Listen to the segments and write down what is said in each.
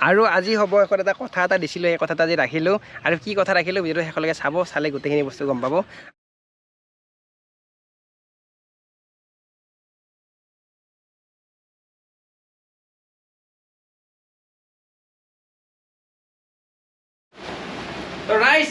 আৰু আজি হ'ব এখন এটা কথা এটা দিছিলোঁ, এই কথাটা আজি ৰাখিলোঁ। আৰু কি কথা ৰাখিলোঁ ভিডিঅ'টো শেষলৈকে চাব, চালে গোটেইখিনি বস্তু গম পাব। ৰাইজ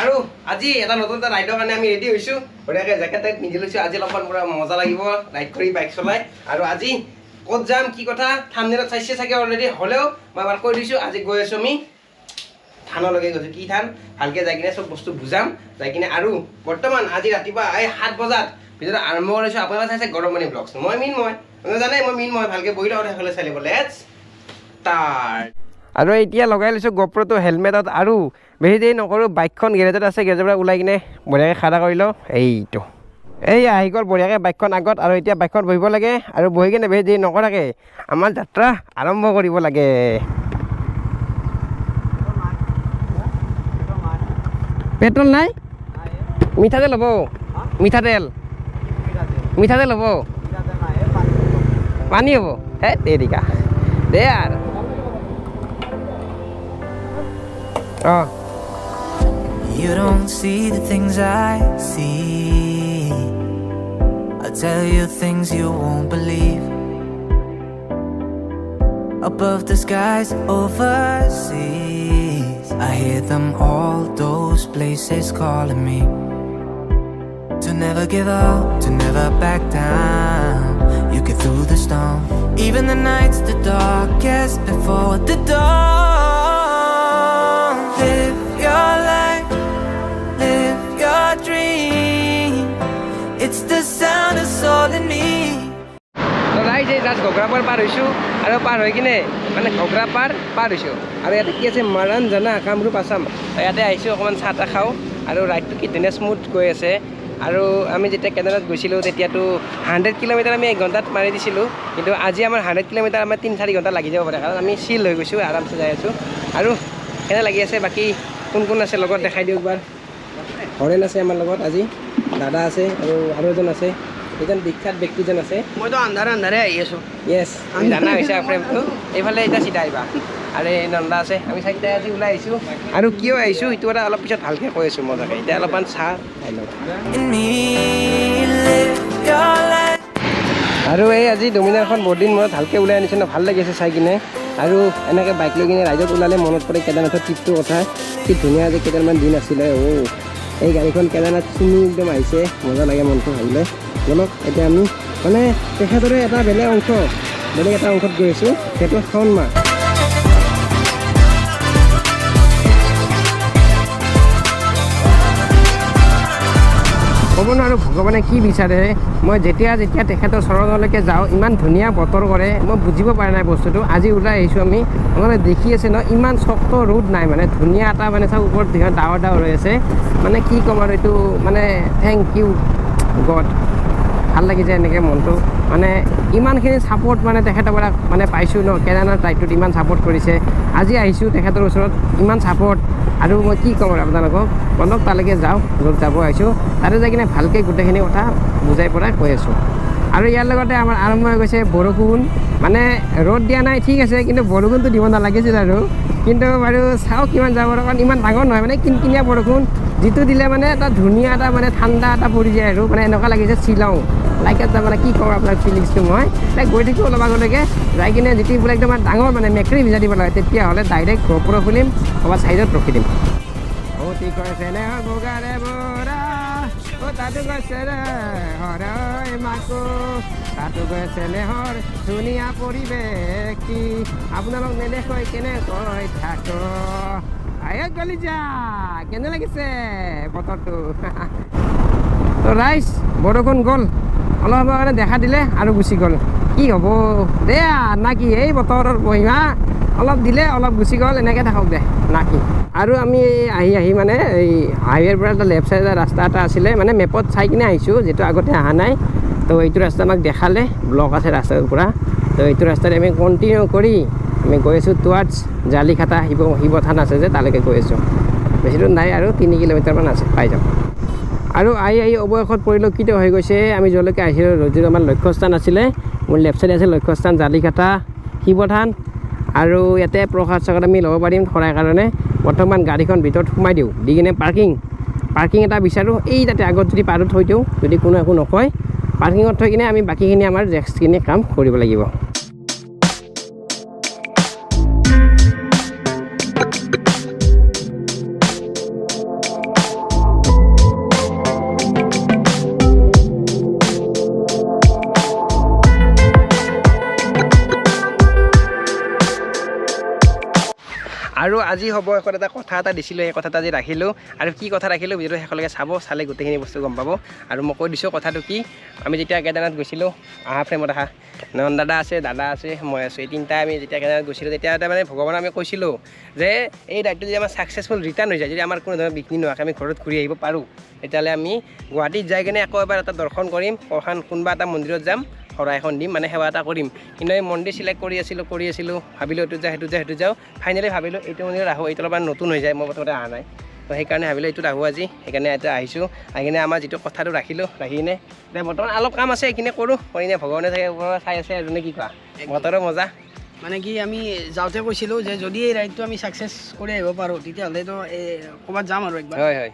আৰু আজি এটা নতুন এটা ৰাইডৰ কাৰণে আমি ৰেডি হৈছোঁ। বঢ়িয়াকৈ জেকেট টাইপ পিন্ধি লৈছোঁ। আজি অলপমান পুৰা মজা লাগিব ৰাইড কৰি, বাইক চলাই। আৰু আজি ক'ত যাম কি কথা থাম্বনেইলত চাইছে চাগে অলৰেডি, হ'লেও মই এবাৰ কৈ দিছোঁ। আজি গৈ আছোঁ আমি থানলৈকে গৈছোঁ। কি থান ভালকৈ যাই কিনে চব বস্তু বুজাম যাই কিনে। আৰু বৰ্তমান আজি ৰাতিপুৱা 7 বজাত ভিডিঅ'টো আৰম্ভ কৰিছোঁ। আপোনালোকে চাইছে গৰমমণি ব্লগছ, মই মিনময়, জানে মই মিনময়, ভালকৈ বহি লওঁ সেইফালে চাই লিব। Let's start. আৰু এতিয়া লগাই লৈছোঁ গপ্ৰটো হেলমেটত। আৰু বেছি দেৰি নকৰোঁ, বাইকখন গেৰেজত আছে, গেৰেজৰ পৰা ওলাই কিনে বঢ়িয়াকৈ খাৰা কৰি লওঁ। এইটো এই আহি গ'ল বঢ়িয়াকৈ বাইকখন আগত। আৰু এতিয়া বাইকখন বহিব লাগে, আৰু বহি কিনে বেছি দেৰি নকৰাকৈ আমাৰ যাত্ৰা আৰম্ভ কৰিব লাগে। পেট্ৰল নাই, মিঠাতেল হ'ব, মিঠাতেল মিঠাতেল হ'ব, পানী হ'ব। হে দেৰিকা দে আৰু You don't see the things I see. I'll tell you things you won't believe. Above the skies overseas, I hear them all, those places calling me. To never give up, to never back down. You get through the storm, even the nights the darkest before the dawn. Live your life, live your dream. It's the sound of soul in me. ৰাইজ এই just Ghagrapar পাৰ হৈছোঁ। আৰু পাৰ হৈ কিনে মানে ঘগ্ৰাপাৰ পাৰ হৈছোঁ। আৰু ইয়াতে কি আছে, মাৰাণ জানা কামৰূপ আছাম। ইয়াতে আহিছোঁ অকণমান চাহ তাহ খাওঁ। আৰু ৰাইডটো কি ধুনীয়া স্মুথ গৈ আছে। আৰু আমি যেতিয়া কেদাৰনাথ গৈছিলোঁ তেতিয়াতো 100 কিলোমিটাৰ আমি 1 ঘণ্টাত মাৰি দিছিলোঁ। কিন্তু আজি আমাৰ 100 কিলোমিটাৰ আমাৰ 3-4 ঘণ্টা লাগি যাব পাৰে, কাৰণ আমি চিল হৈ গৈছোঁ, আৰামছে যাই আছোঁ। আৰু কেনে লাগি আছে, বাকী কোন কোন আছে লগত দেখাই দিওঁ একবাৰ। হৰেণ আছে আমাৰ লগত, আজি দাদা আছে, আৰু এজন আছে, এজন বিখ্যাত ব্যক্তিজন আছে। মইতো আন্ধাৰে আহি আছোঁ। য়েছ, আমি জানা হৈছে ফ্ৰেমটো। এইফালে এতিয়া চিধা আহিবা। আৰু এই নন্দা আছে। আমি চাৰিটাই আজি ওলাই আহিছোঁ। আৰু কিয় আহিছোঁ সেইটো এটা অলপ পিছত ভালকৈ কৈ আছোঁ মজাকৈ। এতিয়া অলপমান চাহ খাই লওঁ। In me, live your life. আৰু এই আজি ডমিনাৰখন বহুত দিন মূৰত ভালকৈ ওলাই আনিছে ন, ভাল লাগিছে চাই কিনে। আৰু এনেকৈ বাইক লৈ কিনে ৰাইডত ওলালে মনত পৰে কেদাৰনাথৰ ট্ৰিপটোৰ কথা। কি ধুনীয়া যে কেইটামান দিন আছিলে। এই গাড়ীখন কেদাৰনাথ চিনি একদম আহিছে, মজা লাগে মনটো ভাবিলে। বলক এতিয়া আমি মানে তেখেতৰে এটা বেলেগ এটা অংশত গৈ আছোঁ, সেইটো শাওণ মাহ। ক'ব নোৱাৰোঁ ভগৱানে কি বিচাৰে। মই যেতিয়া তেখেতৰ চৰণলৈকে যাওঁ, ইমান ধুনীয়া বতৰ কৰে, মই বুজিব পৰা নাই বস্তুটো। আজি ওলাই আহিছোঁ আমি, মানে দেখি আছে ন, ইমান শক্ত ৰ'দ নাই, মানে ধুনীয়া এটা মানে চাওক ওপৰত ডাৱৰ হৈ আছে। মানে কি ক'ম আৰু, এইটো মানে থেংক ইউ গড। ভাল লাগিছে এনেকৈ মনটো, মানে ইমানখিনি ছাপোৰ্ট মানে তেখেতৰ পৰা মানে পাইছোঁ ন। কেদাৰনাথ ৰাইডটোত ইমান ছাপোৰ্ট কৰিছে। আজি আহিছোঁ তেখেতৰ ওচৰত, ইমান ছাপোৰ্ট। আৰু মই কি ক'ম আৰু আপোনালোকক, বলক তালৈকে যাওঁ, য'ত যাব আহিছোঁ। তাতে যাই কিনে ভালকৈ গোটেইখিনি কথা বুজাই পৰাই কৈ আছোঁ। আৰু ইয়াৰ লগতে আমাৰ আৰম্ভ হৈ গৈছে বৰষুণ। মানে ৰ'দ দিয়া নাই ঠিক আছে, কিন্তু বৰষুণটো দিব নালাগিছিল আৰু। কিন্তু বাৰু চাওক কিমান যাব, কাৰণ ইমান ডাঙৰ নহয়, মানে কিনকিনীয়া বৰষুণ। যিটো দিলে মানে এটা ধুনীয়া এটা মানে ঠাণ্ডা এটা পৰি যায় আৰু, মানে এনেকুৱা লাগিছে শ্বিলং লাইক এটা, মানে কি ক'ম আপোনাৰ ফিলিংছটো। মই লাইক গৈ থাকিব অলপ আগলৈকে যাই কিনে যেতিয়া বোলে একদম ডাঙৰ মানে মেকুৰী ভিজা দিব লাগে, তেতিয়াহ'লে ডাইৰেক্ট গপ্ৰ খুলিম, ক'ৰবাত চাইডত ৰখি দিম। ঠিক কৈছে নে বগাৰে বৰা, তাতো গৈছে ৰে হৰৈ মাকো, তাতো গৈছে নেহৰ ধুনীয়া পৰিৱেশ কি, আপোনালোক নেদেখৈ কেনেকৈ থাকো। আহে গলি যা, কেনে লাগিছে বতৰটো। তো ৰাইজ বৰষুণ গ'ল, অলপ সময়ৰ কাৰণে দেখা দিলে আৰু গুচি গ'ল। কি হ'ব দে না কি, এই বতৰৰ মহিমা। অলপ দিলে অলপ গুচি গ'ল, এনেকৈ থাকক দে না কি। আৰু আমি আহি মানে এই হাইৱেৰ পৰা এটা লেফ্ট চাইডৰ ৰাস্তা এটা আছিলে, মানে মেপত চাই কিনে আহিছোঁ, যিটো আগতে অহা নাই। তো এইটো ৰাস্তা আমাক দেখালে, ব্লক আছে ৰাস্তাৰ পৰা। তো এইটো ৰাস্তাৰে আমি কণ্টিনিউ কৰি আমি গৈ আছোঁ টুৱাৰ্ডছ জালিখাটা শিৱ থান আছে যে, তালৈকে গৈ আছোঁ। বেছি দূৰ নাই আৰু 3 কিলোমিটাৰমান আছে, পাই যাম। আৰু আহি অৱশেষত পৰিলক্ষিত হৈ গৈছে আমি য'লৈকে আহিছিলোঁ, যিটো আমাৰ লক্ষ্যস্থান আছিলে। মোৰ লেফ্ট চাইডে আছে লক্ষ্যস্থান জালিখাটা শিৱ থান। আৰু ইয়াতে প্ৰসাদ চসাদ আমি ল'ব পাৰিম খৰাই কাৰণে বৰ্তমান গাড়ীখন ভিতৰত সোমাই দিওঁ দি কিনে পাৰ্কিং এটা বিচাৰোঁ এই তাতে আগত যদি পাৰোঁ থৈ দিওঁ যদি কোনো একো নকয় পাৰ্কিঙত থৈ কিনে আমি বাকীখিনি আমাৰ নেক্সটখিনি কাম কৰিব লাগিব আৰু আজি হ'ব এখন এটা কথা এটা দিছিলোঁ এই কথাটো আজি ৰাখিলোঁ আৰু কি কথা ৰাখিলোঁ ভিডিঅ'টো শেষলৈকে চাব চালে গোটেইখিনি বস্তু গম পাব আৰু মই কৈ দিছোঁ কথাটো কি আমি যেতিয়া কেদাৰনাথ গৈছিলোঁ আহা ফ্ৰেমত আহা নয়ন দাদা আছে দাদা আছে মই আছোঁ এই তিনিটা আমি যেতিয়া কেদাৰনাথ গৈছিলোঁ তেতিয়া এটা মানে ভগৱানক আমি কৈছিলোঁ যে এই ৰাইডটো যদি আমাৰ ছাকচেছফুল ৰিটাৰ্ণ হৈ যায় যদি আমাৰ কোনো ধৰণৰ বিঘ্নি নোহোৱাকৈ আমি ঘৰত ঘূৰি আহিব পাৰোঁ তেতিয়াহ'লে আমি গুৱাহাটীত যাই কিনে আকৌ এবাৰ এটা দৰ্শন কৰিম কোনোবা এটা মন্দিৰত যাম শৰাই এখন দিম মানে সেৱা এটা কৰিম কিন্তু এই মন্দিৰ চিলেক্ট কৰি আছিলোঁ ভাবিলোঁ সেইটো যাওঁ ফাইনেলি ভাবিলোঁ এইটো মন্দিৰত আহোঁ এইটো অলপমান নতুন হৈ যায় মই প্ৰথমতে অহা নাই তো সেইকাৰণে ভাবিলোঁ এইটোত আহোঁ আজি সেইকাৰণে এতিয়া আহিছোঁ আহি কিনে আমাৰ যিটো কথাটো ৰাখিলোঁ ৰাখি কিনে এতিয়া বৰ্তমান অলপ কাম আছে এইখিনি কৰোঁ কৰি কিনে ভগৱানে চাই আছে আৰু নে কি কোৱা বতৰৰ মজা মানে কি আমি যাওঁতে কৈছিলোঁ যে যদি এই ৰাইডটো আমি ছাকচেছ কৰি আহিব পাৰোঁ তেতিয়াহ'লেতো ক'ৰবাত যাম আৰু একবাৰ হয়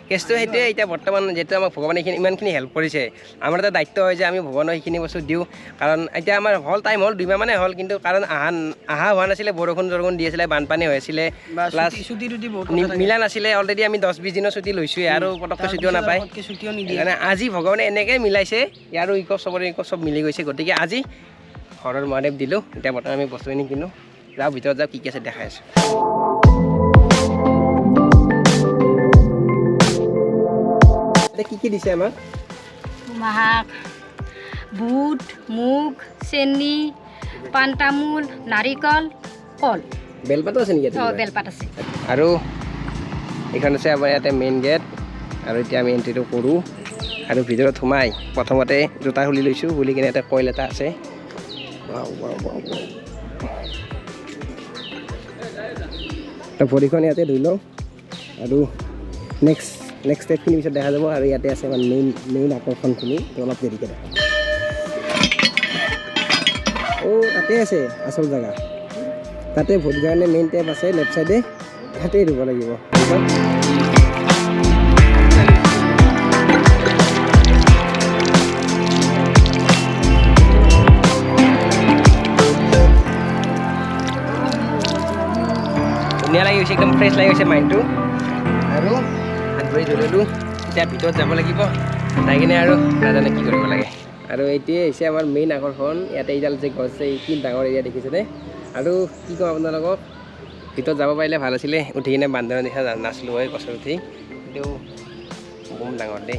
কেছটো সেইটোৱে এতিয়া বৰ্তমান যিহেতু আমাক ভগৱানে ইমানখিনি হেল্প কৰিছে আমাৰ এটা দায়িত্ব হয় যে আমি ভগৱানক সেইখিনি বস্তু দিওঁ কাৰণ এতিয়া আমাৰ টাইম হ'ল 2 মাহমানে হ'ল কিন্তু কাৰণ অহা হোৱা নাছিলে বৰষুণ দি আছিলে বানপানী হৈ আছিলে প্লাছ ছুটি মিলা নাছিলে অলৰেডি আমি 10-20 দিনৰ ছুটি লৈছোঁৱে আৰু পটককৈ ছুটিও নাপায় ছুটিও নিদিয়ে সেইকাৰণে আজি ভগৱানে এনেকৈ মিলাইছে ইয়াৰো চবৰে চব মিলি গৈছে গতিকে আজি ঘৰৰ মহাদেৱ দিলোঁ এতিয়া বৰ্তমান আমি বস্তুখিনি কিনো যাওঁ ভিতৰত যাওঁ কি আছে দেখাই আছোঁ কি দিছে আমাক মাক বুট মুগ চেনি পাণ তামোল নাৰিকল কল বেলপাতো আছে নেকি বেলপাত আছে আৰু এইখন আছে আমাৰ ইয়াতে মেইন গেট আৰু এতিয়া আমি এণ্ট্ৰিটো কৰোঁ আৰু ভিতৰত সোমাই প্ৰথমতে জোতা খুলি লৈছোঁ খুলি কিনে এটা কইল এটা আছে ভৰিখন ইয়াতে ধুই লওঁ আৰু নেক্সট ষ্টেপখিনি পিছত দেখা যাব আৰু ইয়াতে আছে আমাৰ মেইন আকৰ্ষণখিনি অলপ দেৰিকৈ দেখা তাতে আছে আচল জেগা তাতে ভৰিৰ কাৰণে মেইন টেপ আছে লেফ্ট চাইডে তাতেই ধুব লাগিব ধুনীয়া লাগি গৈছে একদম ফ্ৰেছ লাগি গৈছে মাইণ্ডটো আৰু হাত ভৰি ধুই ল'লোঁ এতিয়া ভিতৰত যাব লাগিব যাই কিনে আৰু নাজানে কি কৰিব লাগে আৰু এইটোৱে হৈছে আমাৰ মেইন আকৰ্ষণ ইয়াতে এইডাল যে গছ আছে কি ডাঙৰ এৰিয়া দেখিছেনে আৰু কি ক'ম আপোনালোকক ভিতৰত যাব পাৰিলে ভাল আছিলে উঠি কিনে বান্দৰৰ নিচিনা নাছিলোঁ হয় গছত উঠি কিন্তু বম ডাঙৰ দেই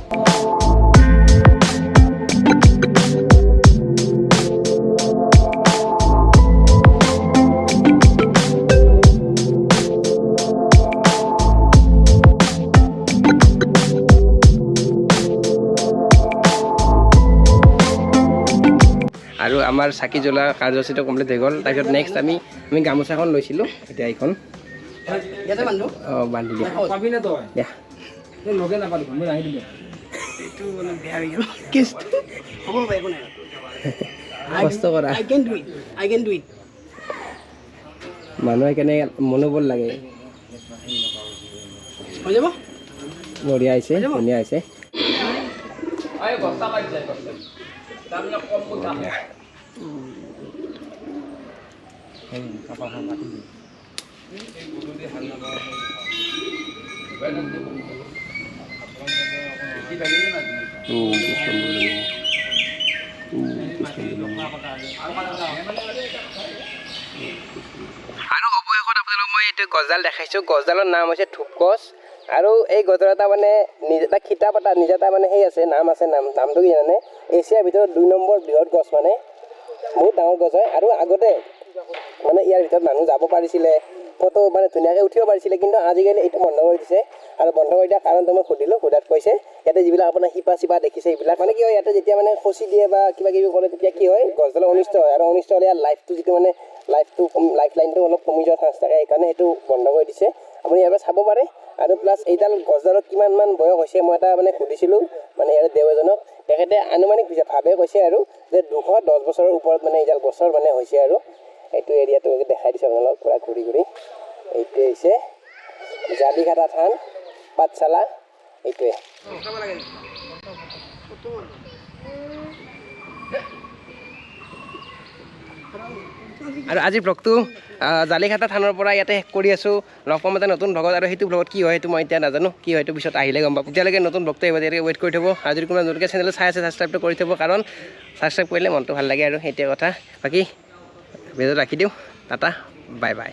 আৰু আমাৰ চাকি জ্বলা কাৰ্যসূচীটো কমপ্লিট হৈ গ'ল তাৰপিছত নেক্সট আমি গামোচাখন লৈছিলোঁ এতিয়া এইখন বান্ধি দিয়া কষ্ট কৰা মানুহে কেনে মনোবল লাগে বঢ়িয়া হৈছে ধুনীয়া হৈছে আৰু অৱশেষত আপোনালোকক মই এইটো গছডাল দেখাইছোঁ গছডালৰ নাম হৈছে ধূপগছ আৰু এই গছৰ এটা মানে এটা খিতা পতা নিজে এটা মানে সেই আছে নাম আছে নামটো কি জানে এছিয়াৰ ভিতৰত 2 নম্বৰ বৃহৎ গছ মানে বহুত ডাঙৰ গছ হয় আৰু আগতে মানে ইয়াৰ ভিতৰত মানুহ যাব পাৰিছিলে ফটো মানে ধুনীয়াকৈ উঠিব পাৰিছিলে কিন্তু আজিকালি এইটো বন্ধ কৰি দিছে আৰু বন্ধ কৰি দিয়াৰ কাৰণটো মই সুধিলোঁ সোধাত কৈছে ইয়াতে যিবিলাক আপোনাৰ শিপা চিপা দেখিছে এইবিলাক মানে কি হয় ইয়াতে যেতিয়া মানে খচি দিয়ে বা কিবা কিবি কৰে তেতিয়া কি হয় গছডালৰ অনিষ্ট হয় আৰু অনিষ্ট হ'লে ইয়াৰ লাইফটো যিটো মানে লাইফ লাইনটো অলপ কমি যোৱাৰ চান্স থাকে সেইকাৰণে সেইটো বন্ধ কৰি দিছে আপুনি ইয়াৰ পৰা চাব পাৰে আৰু প্লাছ এইডাল গছডালত কিমানমান বয়স হৈছে মই এটা মানে সুধিছিলোঁ মানে ইয়াৰ দেও এজনক তেখেতে আনুমানিক ভাৱে কৈছে আৰু যে 210 বছৰৰ ওপৰত মানে এইডাল গছৰ মানে হৈছে আৰু এইটো এৰিয়া তোমাকে দেখাই দিছোঁ আপোনালোকক পূৰা ঘূৰি ঘূৰি এইটোৱে হৈছে জালিঘাটা থান পাঠশালা এইটোৱে আৰু আজি ব্লগটো জালিঘাটা থানৰ পৰা ইয়াতে শেষ কৰি আছোঁ লগ পাম এটা নতুন ব্লগত আৰু সেইটো ব্লগত কি হয় সেইটো মই এতিয়া নাজানো কি হয় সেইটো পিছত আহিলে গম পাম তেতিয়ালৈকে নতুন ব্লগটো আহিব তেতিয়ালৈকে ৱেইট কৰি থ'ব আৰু যদি কোনোবা নতুনকৈ চেনেল চাই আছে ছাবস্ক্ৰাইবটো কৰি থ'ব কাৰণ ছাবস্ক্ৰাইব কৰিলে মনটো ভাল লাগে আৰু সেইটোৱে কথা বাকী ভিডিঅ'টো ৰাখি দিওঁ টাটা বাই বাই